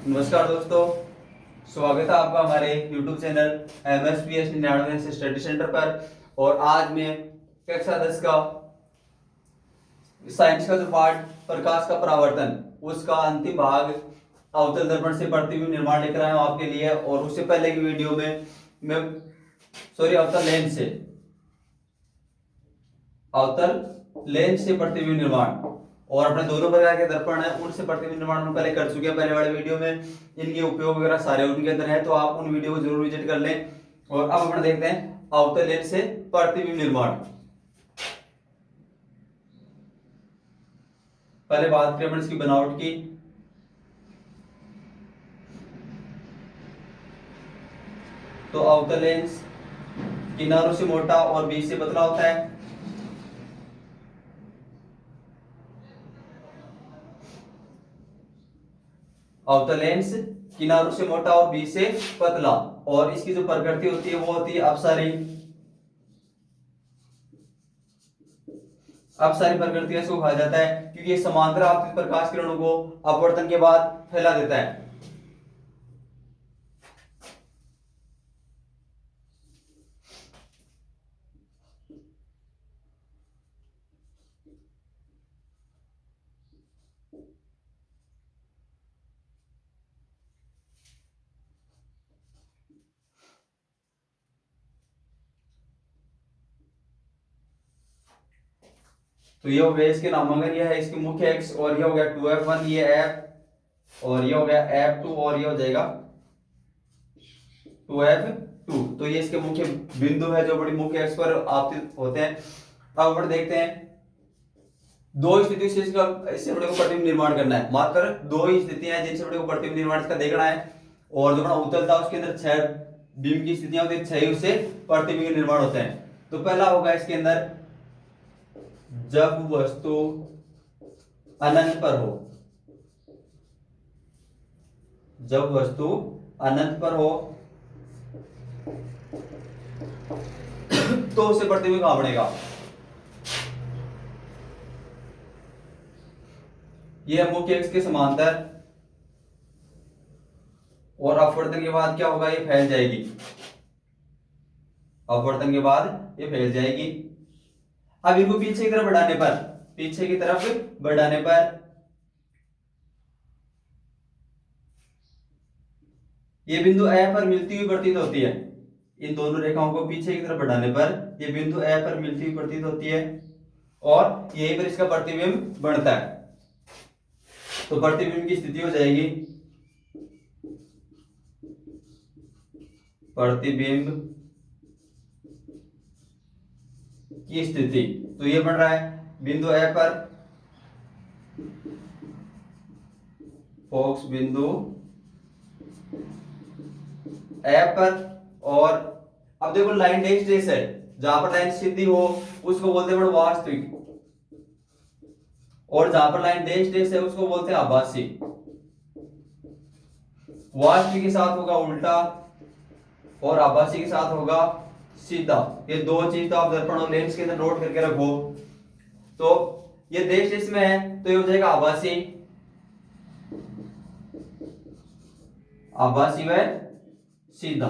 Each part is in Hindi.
नमस्कार दोस्तों, स्वागत है आपका हमारे YouTube channel MSPS 99 study centre पर। और आज मैं कक्षा 10 का साइंस का जो पार्ट प्रकाश का परावर्तन उसका अंतिम भाग अवतल दर्पण से प्रतिबिंब निर्माण लेकर आया हूं आपके लिए। और उससे पहले की वीडियो में मैं अवतल लेंस से प्रतिबिंब निर्माण और अपने दोनों प्रकार के दर्पण है उनसे प्रतिबिंब निर्माण हम पहले कर चुके हैं पहले वाले वीडियो में। इनके उपयोग वगैरह सारे उनके अंदर है, तो आप उन वीडियो को जरूर विजिट कर लें। और अब अपन देखते हैं अवतल लेंस से प्रतिबिंब निर्माण। पहले बात करें अपन इसकी बनावट की। तो अवतल लेंस किनारों से मोटा और बीच से पतला होता है। अवतल लेंस किनारों से मोटा और बीच से पतला, और इसकी जो प्रकृति होती है वो होती है अपसारी। अपसारी प्रकृति इसको कहा जाता है क्योंकि ये समांतर आपतित प्रकाश किरणों को अपवर्तन के बाद फैला देता है। तो ये हो गया इसके नामांकन, ये है इसकी मुख्य एक्स, और ये हो गया 2f1, ये f, और ये हो गया f2, और ये हो जाएगा 2f2। तो ये इसके मुख्य बिंदु है जो बड़ी मुख्य एक्स पर आपतित होते हैं। अब अपन देखते हैं दो स्थिति से इससे बड़े को प्रतिबिंब निर्माण करना है। मात्र दो ही स्थितियां हैं जिनसे बड़े को प्रतिबिंब निर्माण इसका देखना है। और जो अपना उत्तल था उसके अंदर 6 बिंब की स्थितियां होती है, 6 उससे प्रतिबिंब निर्माण होते हैं। तो पहला होगा इसके अंदर जब वस्तु अनंत पर हो। जब वस्तु अनंत पर हो तो उसे प्रतिबिंब कहां बनेगा। यह मुख्य एक्स के समांतर, और अपवर्तन के बाद क्या होगा, ये फैल जाएगी। अपवर्तन के बाद ये फैल जाएगी। अब इनको पीछे की तरफ बढ़ाने पर, पीछे की तरफ बढ़ाने पर ये बिंदु ए पर मिलती हुई प्रतीत होती है। इन दोनों रेखाओं को पीछे की तरफ बढ़ाने पर ये बिंदु ए पर मिलती हुई प्रतीत होती है, और यहीं पर इसका प्रतिबिंब बनता है। तो प्रतिबिंब की स्थिति हो जाएगी प्रतिबिंब की स्थिति। तो ये बन रहा है बिंदु ए पर, फोकस बिंदु ए पर। और अब देखो लाइन डैश डैश है, जहां पर लाइन सीधी हो उसको बोलते हैं वास्तविक, और जहां पर लाइन डैश डैश है उसको बोलते हैं आभासी। वास्तविक के साथ होगा उल्टा और आभासी के साथ होगा सीधा। ये दो चीज तो आप दर्पण और लेंस के अंदर नोट करके रखो। तो ये डैश डैश में है तो ये हो जाएगा आभासी। आभासी व सीधा,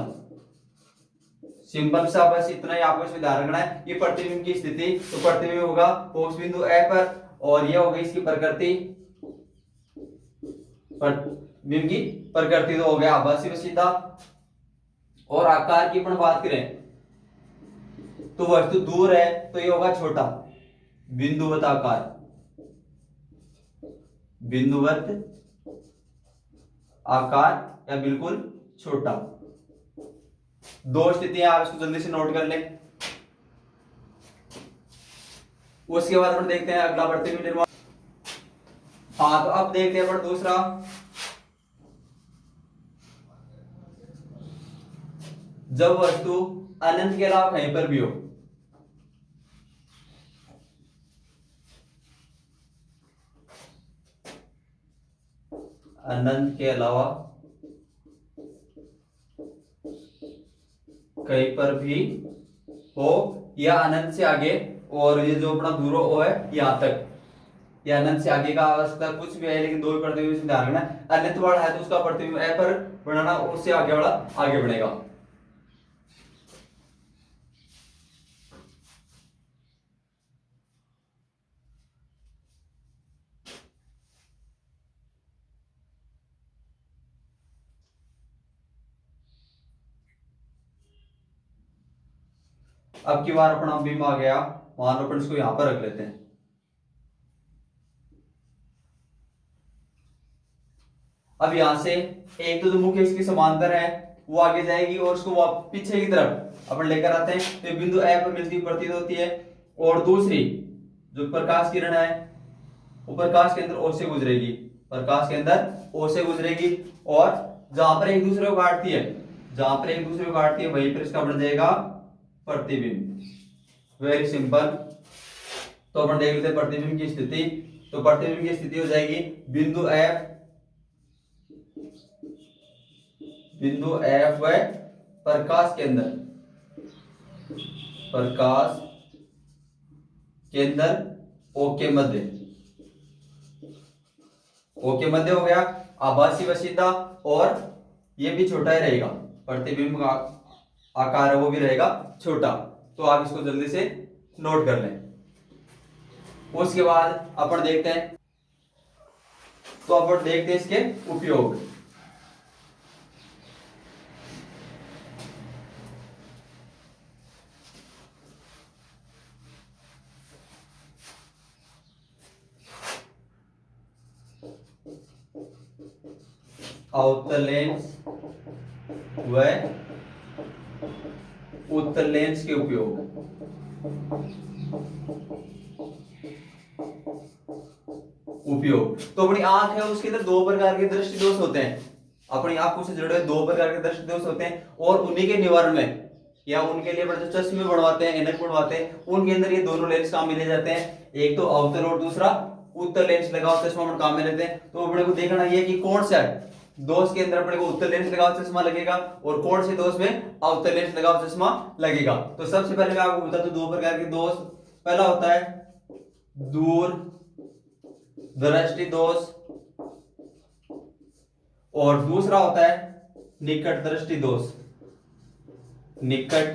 सिंपल सा, बस इतना ही आपको इसमें ध्यान रखना है। ये प्रतिबिंब की स्थिति, तो प्रतिबिंब होगा फोकस बिंदु ए पर, और ये हो गई इसकी प्रकृति, बिंब की प्रकृति तो हो गया आभासी व सीधा। और आकार की अपन बात करें तो वस्तु दूर है तो ये होगा छोटा, बिंदुवत आकार, बिंदुवत आकार या बिल्कुल छोटा। दो स्थितियां आप इसको जल्दी से नोट कर लें। उसके बाद अपन देखते हैं अगला प्रतिबिंब निर्माण। हाँ, तो अब देखते हैं अपन दूसरा। जब वस्तु अनंत के अलावा कहीं पर भी हो। अनंत के अलावा कहीं पर भी हो, या अनंत से आगे, और ये जो अपना दूर ओ है यहां तक, या अनंत से आगे का अवस्था कुछ भी है, लेकिन दो ही प्रतिबिंब से ध्यान रखना है। अनंत वाला है तो उसका प्रतिबिंब ए पर बनाना, उससे आगे वाला आगे बढ़ेगा। अब की बार अपना बिंब आ गया, मान लो अपन इसको यहां पर रख लेते हैं। अब यहां से एक तो मुख्य इसकी समांतर है वो आगे जाएगी और उसको पीछे की तरफ अपन लेकर आते हैं, तो बिंदु ए पर मिलती हुई प्रतीत होती है। और दूसरी जो प्रकाश किरण है वो प्रकाश के अंदर ओ से गुजरेगी, प्रकाश के अंदर ओ से गुजरेगी, और जहां पर एक दूसरे को काटती है, जहां पर एक दूसरे को काटती है वहीं पर इसका बन जाएगा प्रतिबिंब। Very simple. तो अपन देख लेते हैं प्रतिबिंब की स्थिति। तो प्रतिबिंब की स्थिति हो जाएगी बिंदु एफ, बिंदु एफ व प्रकाश के अंदर, प्रकाश के अंदर ओ के मध्य, ओ के मध्य हो गया। आभासी वशीयता, और ये भी छोटा ही रहेगा, प्रतिबिंब का आकार है वो भी रहेगा छोटा। तो आप इसको जल्दी से नोट कर लें। उसके बाद अपन देखते हैं, तो अपन देखते हैं इसके उपयोग। अवतल लेंस व उत्तल लेंस के उपयोग। उपयोग तो अपनी आंख है उसके अंदर दो प्रकार के दृष्टि दोष होते हैं। अपनी आंखों से जुड़े हुए दो प्रकार के दृष्टि दोष होते हैं, और उन्हीं के निवारण में या उनके लिए जो चश्मे बनवाते हैं, ऐनक बनवाते हैं, उनके अंदर ये दोनों लेंस काम में ले जाते हैं। एक तो अवतल और दूसरा उत्तल लेंस लगाओ चश्मा अपन काम में लेते हैं। तो अपने को देखना ये कि कौन सा दोष के अंदर अपने को उत्तल लेंस लगाओ चश्मा लगेगा और कौन से दोष में अवतल लेंस लगाओ चश्मा लगेगा। तो सबसे पहले मैं आपको बता दूं दो प्रकार के दोष। पहला होता है दूर दृष्टि दोष, और दूसरा होता है निकट दृष्टि दोष। निकट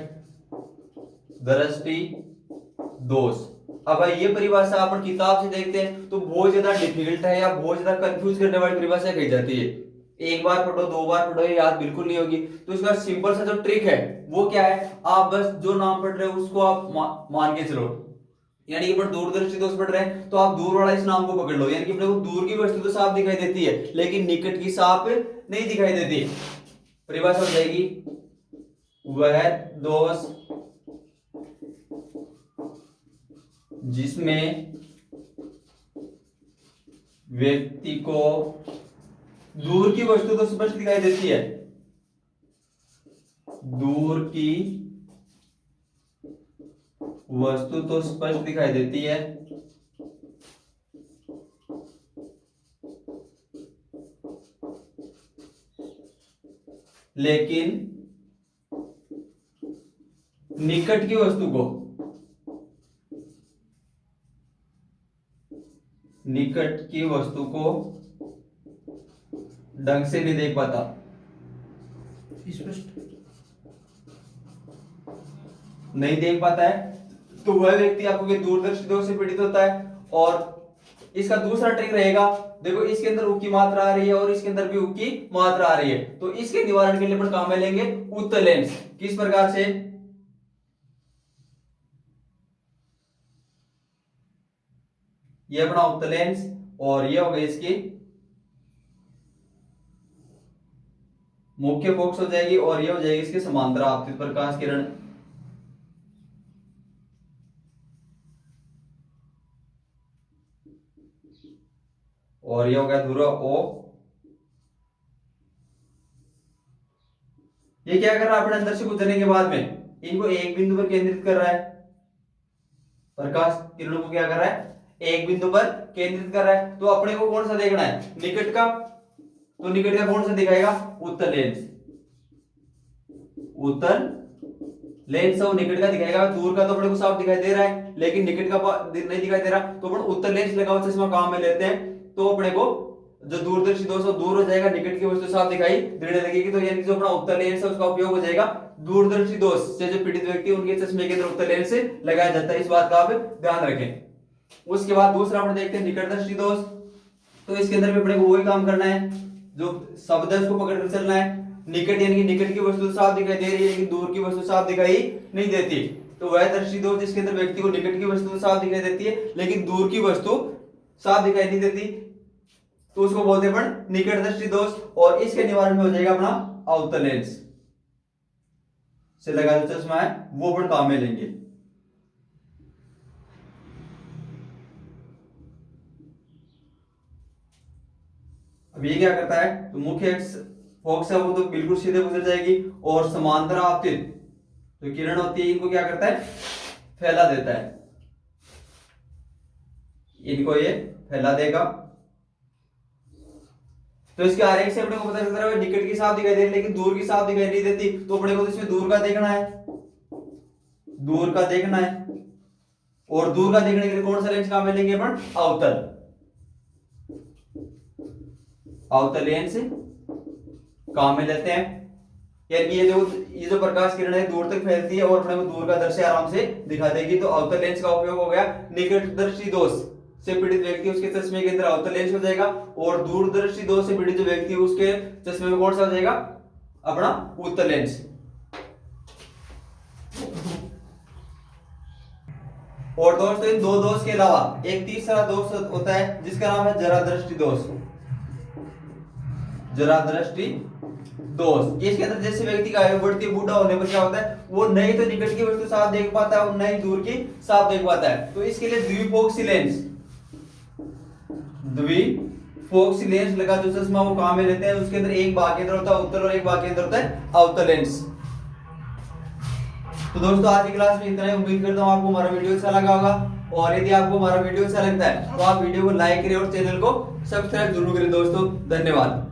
दृष्टि दोष। अब भाई ये परिभाषा अपन किताब से देखते हैं तो बहुत ज्यादा डिफिकल्ट है या बहुत ज्यादा कंफ्यूज करने वाली परिभाषा कही जाती है। एक बार पढ़ो दो बार पढ़ो याद बिल्कुल नहीं होगी। तो इसका सिंपल सा जो ट्रिक है वो क्या है, आप बस जो नाम पढ़ रहे हो उसको आप मान के चलो। यानी कि अपन दूरदृष्टि दोष पढ़ रहे हैं तो आप दूर वाला इस नाम को पकड़ लो, यानी कि अपने को दूर की वस्तु तो साफ दिखाई देती है लेकिन निकट की साफ नहीं दिखाई देती। परिभाषा हो जाएगी वह दोष जिसमें व्यक्ति को दूर की वस्तु तो स्पष्ट दिखाई देती है, दूर की वस्तु तो स्पष्ट दिखाई देती है, लेकिन निकट की वस्तु को, निकट की वस्तु को ढंग से नहीं देख पाता। स्पष्ट नहीं देख पाता है तो वह व्यक्ति आपको दूरदर्शी दोष से पीड़ित होता है। और इसका दूसरा ट्रिक रहेगा, देखो इसके अंदर ऊ की मात्रा आ रही है और इसके अंदर भी ऊ की मात्रा आ रही है, तो इसके निवारण के लिए अपन काम में लेंगे उत्तल लेंस। किस प्रकार से, ये अपना उत्तल लेंस और ये हो गई इसकी मुख्य फोकस हो जाएगी और ये हो जाएगी इसकी समांतर आपतित प्रकाश किरण। और ये हो गया ध्रुव ओ। ये क्या कर रहा है अपने अंदर से गुजरने के बाद में इनको एक बिंदु पर केंद्रित कर रहा है, प्रकाश किरणों को क्या कर रहा है एक बिंदु पर केंद्रित कर रहा है। तो अपने को कौन सा देखना है, निकट का, तो निकट का कौन सा दिखाएगा उत्तल लेंस, उत्तल लेंस वो निकट का दिखाएगा, दूर का तो अपने को साफ दिखाई दे रहा है लेकिन निकट का नहीं दिखाई दे रहा, तो अपन उत्तर लेंस लगा हुआ चश्मा काम में लेते हैं, तो अपने को जो दूरदर्शी दोष वो दूर हो जाएगा, निकट की वस्तु साफ दिखाई देने लगेगी। तो यानी जो अपना उत्तर लेंस है उसका उपयोग हो जाएगा दूरदर्शी दोष से जो पीड़ित व्यक्ति उनके चश्मे के अंदर उत्तर लेंस लगाया जाता है, इस बात का आप ध्यान रखें। उसके बाद दूसरा अपन देखते हैं निकटदर्शी दोष। तो इसके अंदर भी अपने को वही काम करना है, जो शब्द है उसको पकड़ कर चलना है। निकट यानी कि निकट की वस्तु साफ दिखाई दे रही है लेकिन दूर की वस्तु साफ दिखाई नहीं देती, तो वह दृष्टि दोष जिसके अंदर व्यक्ति को निकट की वस्तु साफ दिखाई देती है लेकिन दूर की वस्तु साफ दिखाई नहीं देती, तो उसको बोलते हैं अपन निकट दृष्टि दोष। और इसके निवारण में हो जाएगा अपना अवतल लेंस से लगा जो चश्मा है वो अपन काम में लेंगे। अब ये क्या करता है, तो मुख्य फोकस है वो तो बिल्कुल सीधे गुजर जाएगी और समांतर आपतित जो किरण होती है इनको क्या करता है, फैला देता है, इनको ये फैला देगा। तो इसके आरेख से अपने को पता चलता है निकट की साफ दिखाई दे रही लेकिन दूर की साफ दिखाई नहीं देती, तो अपने को तो इसमें दूर का देखना है, दूर का देखना है। और दूर का देखने के लिए कौन सा लेंस काम में लेंगे अपन, अवतल लेंस काम में लेते हैं। यानी ये जो प्रकाश किरण है दूर तक फैलती है और अपने को दूर का दृश्य आराम से दिखा देगी, तो अवतल लेंस का उपयोग हो गया। निकटदर्शी दोष से पीड़ित व्यक्ति उसके चश्मे के अंदर अवतल लेंस हो जाएगा और दूरदर्शी दोष से पीड़ित जो व्यक्ति उसके चश्मे में कौन सा हो जाएगा, अपना उत्तल लेंस। और दोस्तों इन दो दोष के अलावा एक तीसरा दोष होता है जिसका नाम है जरादृष्टि दोष। जरादृष्टि दोष, इसके अंदर जैसे व्यक्ति का आयु बढ़ती है, बूढ़ा होने पर क्या होता है, वो नहीं तो निकट की वस्तु साफ देख पाता है और नहीं दूर की साफ देख पाता है। तो इसके लिए द्विफोक्सी लेंस लगा जो चश्मा वो काम में लेते हैं, उसके अंदर एक भाग के अंदर होता है उत्तल और एक भाग के अंदर होता है अवतल लेंस। तो दोस्तों आज की क्लास में इतना ही, उम्मीद करता हूँ आपको हमारा वीडियो अच्छा लगा होगा। और यदि आपको हमारा वीडियो अच्छा लगता है तो आप वीडियो को लाइक करें और चैनल को सब्सक्राइब जरूर करें दोस्तों। धन्यवाद।